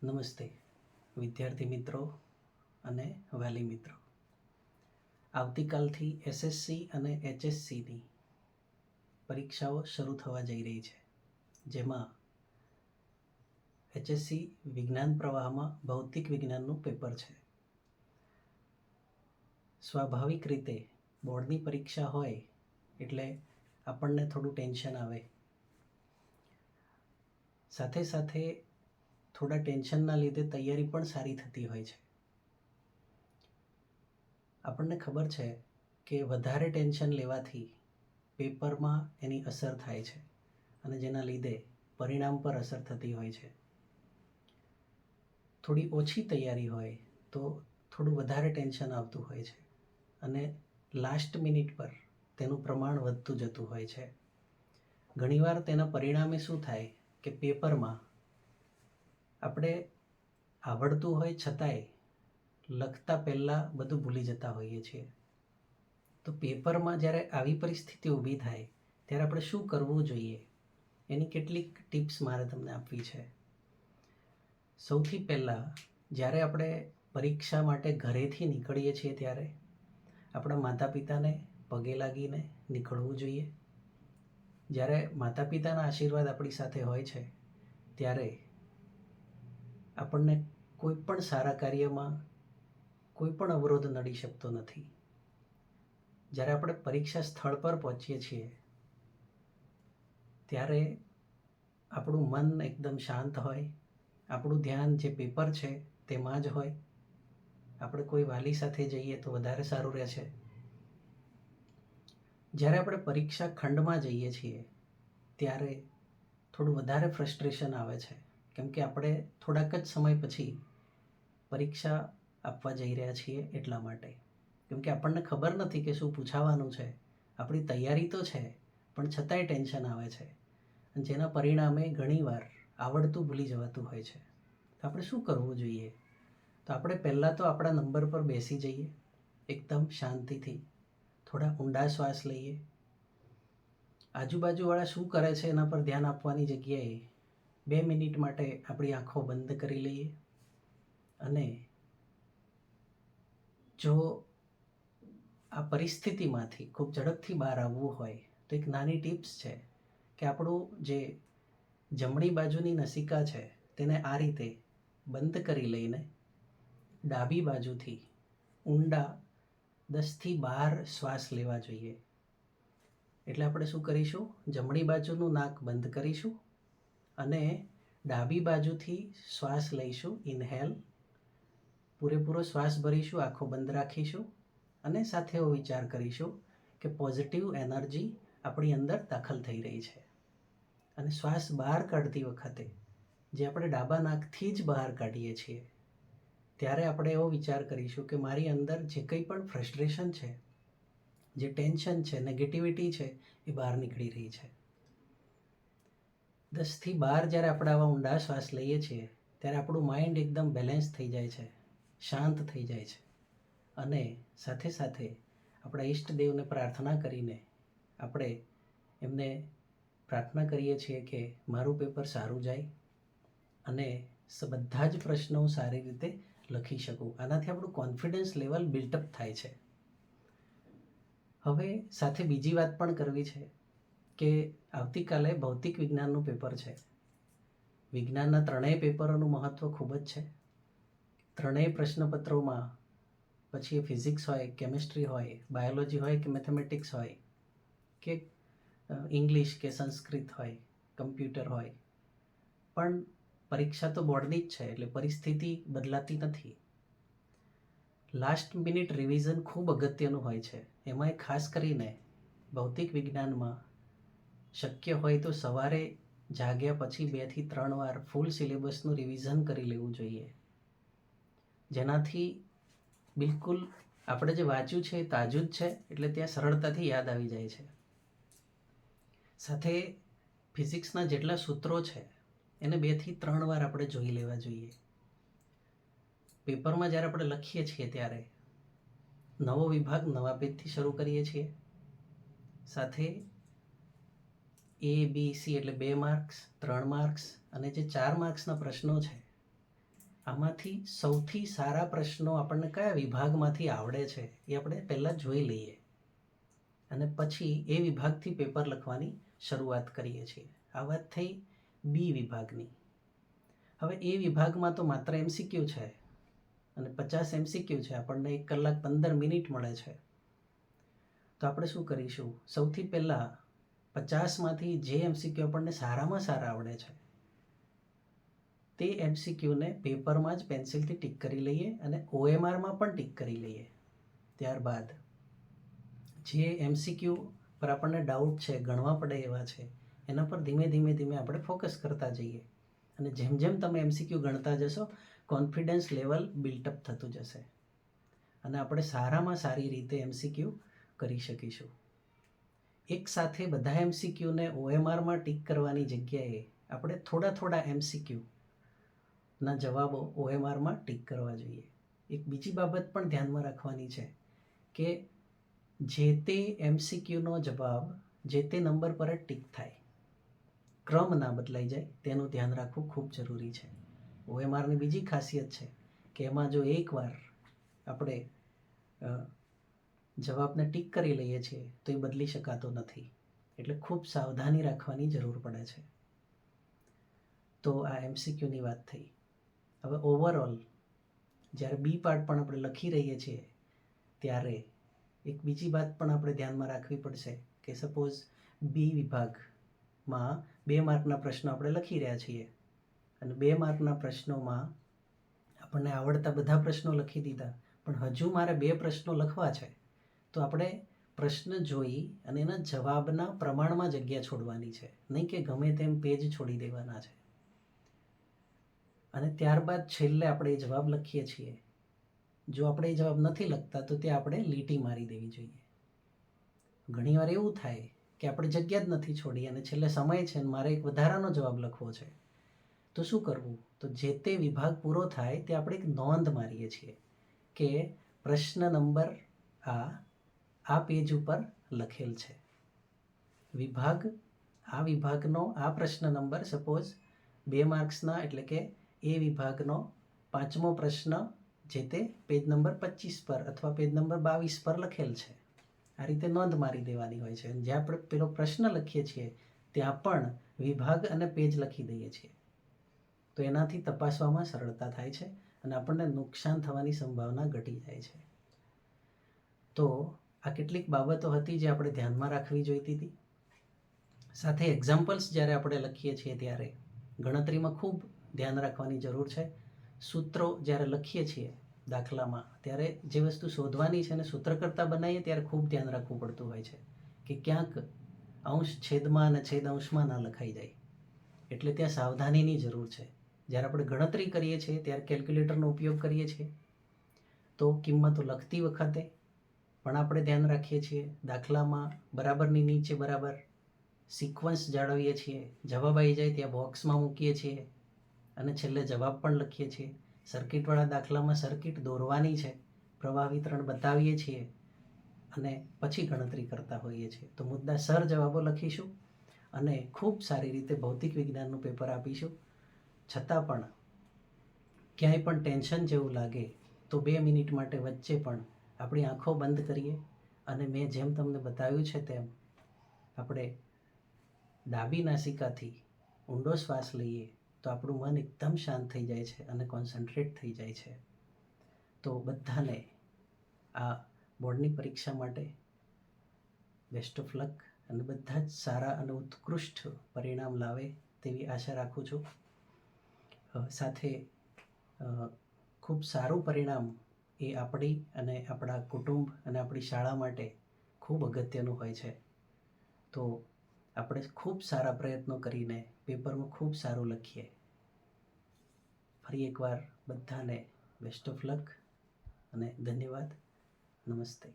નમસ્તે વિદ્યાર્થી મિત્રો અને વાલી મિત્રો. આવતીકાલથી એસએસસી અને એચએસસીની પરીક્ષાઓ શરૂ થવા જઈ રહી છે, જેમાં એચએસસી વિજ્ઞાન પ્રવાહમાં ભૌતિક વિજ્ઞાનનું પેપર છે. સ્વાભાવિક રીતે બોર્ડની પરીક્ષા હોય એટલે આપણને થોડું ટેન્શન આવે. સાથે સાથે થોડા ટેન્શનના લીધે તૈયારી પણ સારી થતી હોય છે. આપણને ખબર છે કે વધારે ટેન્શન લેવાથી પેપરમાં એની અસર થાય છે અને જેના લીધે પરિણામ પર અસર થતી હોય છે. થોડી ઓછી તૈયારી હોય તો થોડું વધારે ટેન્શન આવતું હોય છે અને લાસ્ટ મિનિટ પર તેનું પ્રમાણ વધતું જતું હોય છે. ઘણીવાર તેના પરિણામે શું થાય કે પેપરમાં આપણે આવડતું હોય છતાંય લખતા પહેલાં બધું ભૂલી જતા હોઈએ છીએ. તો પેપરમાં જ્યારે આવી પરિસ્થિતિ ઊભી થાય ત્યારે આપણે શું કરવું જોઈએ એની કેટલીક ટિપ્સ મારે તમને આપવી છે. સૌથી પહેલાં જ્યારે આપણે પરીક્ષા માટે ઘરેથી નીકળીએ છીએ ત્યારે આપણા માતા પિતાને પગે લાગીને નીકળવું જોઈએ. જ્યારે માતા પિતાના આશીર્વાદ આપણી સાથે હોય છે ત્યારે આપણને કોઈ પણ સારા કાર્યમાં કોઈ પણ અવરોધ નડી શકતો નથી. જ્યારે આપણે પરીક્ષા સ્થળ પર પહોંચીએ છીએ ત્યારે આપણું મન એકદમ શાંત હોય, આપણું ધ્યાન જે પેપર છે તેમાં જ હોય. આપણે કોઈ વાલી સાથે જઈએ તો વધારે સારું રહે છે. જ્યારે આપણે પરીક્ષા ખંડમાં જઈએ છીએ ત્યારે થોડું વધારે ફ્રસ્ટ્રેશન આવે છે, કેમ કે આપણે થોડાક જ સમય પછી પરીક્ષા આપવા જઈ રહ્યા છીએ એટલા માટે. કેમ કે આપણને ખબર નથી કે શું પૂછાવાનું છે. આપણી તૈયારી તો છે પણ છતાંય ટેન્શન આવે છે અને જેના પરિણામે ઘણીવાર આવડતું ભૂલી જવાતું હોય છે. તો આપણે શું કરવું જોઈએ? તો આપણે પહેલાં તો આપણા નંબર પર બેસી જઈએ, એકદમ શાંતિથી થોડા ઊંડા શ્વાસ લઈએ. આજુબાજુવાળા શું કરે છે એના પર ધ્યાન આપવાની જગ્યાએ 2 મિનિટ માટે આપણી આંખો બંધ કરી લઈએ. અને જો આ પરિસ્થિતિમાંથી ખૂબ ઝડપથી બહાર આવવું હોય તો એક નાની ટિપ્સ છે કે આપણું જે જમણી બાજુની નસિકા છે તેને આ રીતે બંધ કરી લઈને ડાબી બાજુથી ઊંડા 10થી 12 શ્વાસ લેવા જોઈએ. એટલે આપણે શું કરીશું, જમણી બાજુનું નાક બંધ કરીશું અને ડાબી બાજુથી શ્વાસ લઈશું. ઇનહેલ, પૂરેપૂરો શ્વાસ ભરીશું, આંખો બંધ રાખીશું અને સાથે એવો વિચાર કરીશું કે પોઝિટિવ એનર્જી આપણી અંદર દાખલ થઈ રહી છે. અને શ્વાસ બહાર કાઢતી વખતે જે આપણે ડાબા નાકથી જ બહાર કાઢીએ છીએ ત્યારે આપણે એવો વિચાર કરીશું કે મારી અંદર જે કંઈ પણ ફ્રસ્ટ્રેશન છે, જે ટેન્શન છે, નેગેટિવિટી છે એ બહાર નીકળી રહી છે. 10થી 12 જ્યારે આપણે આવા ઊંડા શ્વાસ લઈએ છીએ ત્યારે આપણું માઇન્ડ એકદમ બેલેન્સ થઈ જાય છે, શાંત થઈ જાય છે. અને સાથે સાથે આપણા ઈષ્ટદેવને પ્રાર્થના કરીને આપણે એમને પ્રાર્થના કરીએ છીએ કે મારું પેપર સારું જાય અને બધા જ પ્રશ્નો હું સારી રીતે લખી શકું. આનાથી આપણું કોન્ફિડન્સ લેવલ બિલ્ટઅપ થાય છે. હવે સાથે બીજી વાત પણ કરવી છે કે આવતીકાલે ભૌતિક વિજ્ઞાનનું પેપર છે. વિજ્ઞાનના ત્રણેય પેપરોનું મહત્ત્વ ખૂબ જ છે. ત્રણેય પ્રશ્નપત્રોમાં, પછી એ ફિઝિક્સ હોય, કેમિસ્ટ્રી હોય, બાયોલોજી હોય કે મેથેમેટિક્સ હોય કે ઇંગ્લિશ કે સંસ્કૃત હોય, કમ્પ્યુટર હોય, પણ પરીક્ષા તો બોર્ડની જ છે એટલે પરિસ્થિતિ બદલાતી નથી. લાસ્ટ મિનિટ રિવિઝન ખૂબ અગત્યનું હોય છે. એમાંય ખાસ કરીને ભૌતિક વિજ્ઞાનમાં શક્ય હોય તો સવારે જાગ્યા પછી 2 થી 3 વાર ફૂલ સિલેબસનું રિવિઝન કરી લેવું જોઈએ, જેનાથી બિલકુલ આપણે જે વાંચ્યું છે એ તાજું જ છે એટલે ત્યાં સરળતાથી યાદ આવી જાય છે. સાથે ફિઝિક્સના જેટલા સૂત્રો છે એને 2 થી 3 વાર આપણે જોઈ લેવા જોઈએ. પેપરમાં જ્યારે આપણે લખીએ છીએ ત્યારે નવો વિભાગ નવા પેજથી શરૂ કરીએ છીએ. સાથે A, B, C એટલે 2 માર્ક્સ, 3 માર્ક્સ અને જે 4 માર્ક્સના પ્રશ્નો છે આમાંથી સૌથી સારા પ્રશ્નો આપણને કયા વિભાગમાંથી આવડે છે એ આપણે પહેલાં જોઈ લઈએ અને પછી એ વિભાગથી પેપર લખવાની શરૂઆત કરીએ છીએ. આ વાત થઈ બી વિભાગની. હવે એ વિભાગમાં તો માત્ર MCQ છે અને 50 MCQ છે. આપણને 1 કલાક 15 મિનિટ મળે છે. તો આપણે શું કરીશું? સૌથી પહેલાં 50માંથી જે MCQ આપણને સારામાં સારા આવડે છે તે MCQને પેપરમાં જ પેન્સિલથી ટીક કરી લઈએ અને OMRમાં પણ ટીક કરી લઈએ. ત્યારબાદ જે MCQ પર આપણને ડાઉટ છે, ગણવા પડે એવા છે, એના પર ધીમે ધીમે આપણે ફોકસ કરતા જઈએ અને જેમ જેમ તમે MCQ ગણતા જશો કોન્ફિડન્સ લેવલ બિલ્ટઅપ થતું જશે અને આપણે સારામાં સારી રીતે MCQ કરી શકીશું. એક સાથે બધા MCQને OMRમાં ટીક કરવાની જગ્યાએ આપણે થોડા થોડા MCQ ના જવાબો OMRમાં ટીક કરવા જોઈએ. એક બીજી બાબત પણ ધ્યાનમાં રાખવાની છે કે જે તે MCQનો જવાબ જે તે નંબર પર જ ટીક થાય, ક્રમ ના બદલાઈ જાય તેનું ધ્યાન રાખવું ખૂબ જરૂરી છે. OMRની બીજી ખાસિયત છે કે એમાં જો એકવાર આપણે જવાબને ટીક કરી લઈએ છીએ તો એ બદલી શકાતો નથી, એટલે ખૂબ સાવધાની રાખવાની જરૂર પડે છે. તો આ MCQની વાત થઈ. હવે ઓવરઓલ જ્યારે બી પાર્ટ પણ આપણે લખી રહીએ છીએ ત્યારે એક બીજી વાત પણ આપણે ધ્યાનમાં રાખવી પડશે કે સપોઝ બી વિભાગમાં 2 માર્કના પ્રશ્નો આપણે લખી રહ્યા છીએ અને 2 માર્કના પ્રશ્નોમાં આપણને આવડતા બધા પ્રશ્નો લખી દીધા, પણ હજુ મારે 2 પ્રશ્નો લખવા છે તો આપણે પ્રશ્ન જોઈ અને એના જવાબના પ્રમાણમાં જગ્યા છોડવાની છે, નહીં કે ગમે તેમ પેજ છોડી દેવાના છે. અને ત્યારબાદ છેલ્લે આપણે એ જવાબ લખીએ છીએ. જો આપણે એ જવાબ નથી લખતા તો ત્યાં આપણે લીટી મારી દેવી જોઈએ. ઘણીવાર એવું થાય કે આપણે જગ્યા જ નથી છોડી અને છેલ્લે સમય છે અને મારે એક વધારાનો જવાબ લખવો છે. તો શું કરવું? તો જે તે વિભાગ પૂરો થાય તે આપણે એક નોંધ મારીએ છીએ કે પ્રશ્ન નંબર આ પેજ ઉપર લખેલ છે. આ વિભાગનો આ પ્રશ્ન નંબર સપોઝ 2 માર્ક્સના એટલે કે એ વિભાગનો 5મો પ્રશ્ન જે તે પેજ નંબર 25 પર અથવા પેજ નંબર 22 પર લખેલ છે. આ રીતે નોંધ મારી દેવાની હોય છે. જ્યાં આપણે પેલો પ્રશ્ન લખીએ છીએ ત્યાં પણ વિભાગ અને પેજ લખી દઈએ છીએ. તો એનાથી તપાસવામાં સરળતા થાય છે અને આપણને નુકસાન થવાની સંભાવના ઘટી જાય છે. તો આ કેટલીક બાબતો હતી જે આપણે ધ્યાનમાં રાખવી જોઈતી હતી. સાથે એક્ઝામ્પલ્સ જ્યારે આપણે લખીએ છીએ ત્યારે ગણતરીમાં ખૂબ ધ્યાન રાખવાની જરૂર છે. સૂત્રો જ્યારે લખીએ છીએ દાખલામાં ત્યારે જે વસ્તુ શોધવાની છે અને સૂત્ર કરતાં બનાવીએ ત્યારે ખૂબ ધ્યાન રાખવું પડતું હોય છે કે ક્યાંક અંશ છેદમાં અને છેદ અંશમાં ના લખાઈ જાય, એટલે ત્યાં સાવધાનીની જરૂર છે. જ્યારે આપણે ગણતરી કરીએ છીએ ત્યારે કેલ્ક્યુલેટરનો ઉપયોગ કરીએ છીએ તો કિંમતો લખતી વખતે પણ આપણે ધ્યાન રાખીએ છીએ. દાખલામાં બરાબરની નીચે બરાબર સિક્વન્સ જાળવીએ છીએ. જવાબ આવી જાય ત્યાં બોક્સમાં મૂકીએ છીએ અને છેલ્લે જવાબ પણ લખીએ છીએ. સર્કિટવાળા દાખલામાં સર્કિટ દોરવાની છે, પ્રવાહ વિતરણ બતાવીએ છીએ અને પછી ગણતરી કરતા હોઈએ છીએ. તો મુદ્દાસર જવાબો લખીશું અને ખૂબ સારી રીતે ભૌતિક વિજ્ઞાનનું પેપર આપીશું. છતાં પણ ક્યાંય પણ ટેન્શન જેવું લાગે તો 2 મિનિટ માટે વચ્ચે પણ આપણી આંખો બંધ કરીએ અને મેં જેમ તમને બતાવ્યું છે તેમ આપણે ડાબી નાસિકાથી ઊંડો શ્વાસ લઈએ તો આપણું મન એકદમ શાંત થઈ જાય છે અને કોન્સન્ટ્રેટ થઈ જાય છે. તો બધાને આ બોર્ડની પરીક્ષા માટે બેસ્ટ ઓફ લક અને બધા જ સારા અને ઉત્કૃષ્ટ પરિણામ લાવે તેવી આશા રાખું છું. સાથે ખૂબ સારું પરિણામ એ આપણી અને આપણા કુટુંબ અને આપણી શાળા માટે ખૂબ અગત્યનું હોય છે. તો આપણે ખૂબ સારા પ્રયત્નો કરીને પેપરમાં ખૂબ સારું લખીએ. ફરી એકવાર બધાને બેસ્ટ ઓફ લક અને ધન્યવાદ. નમસ્તે.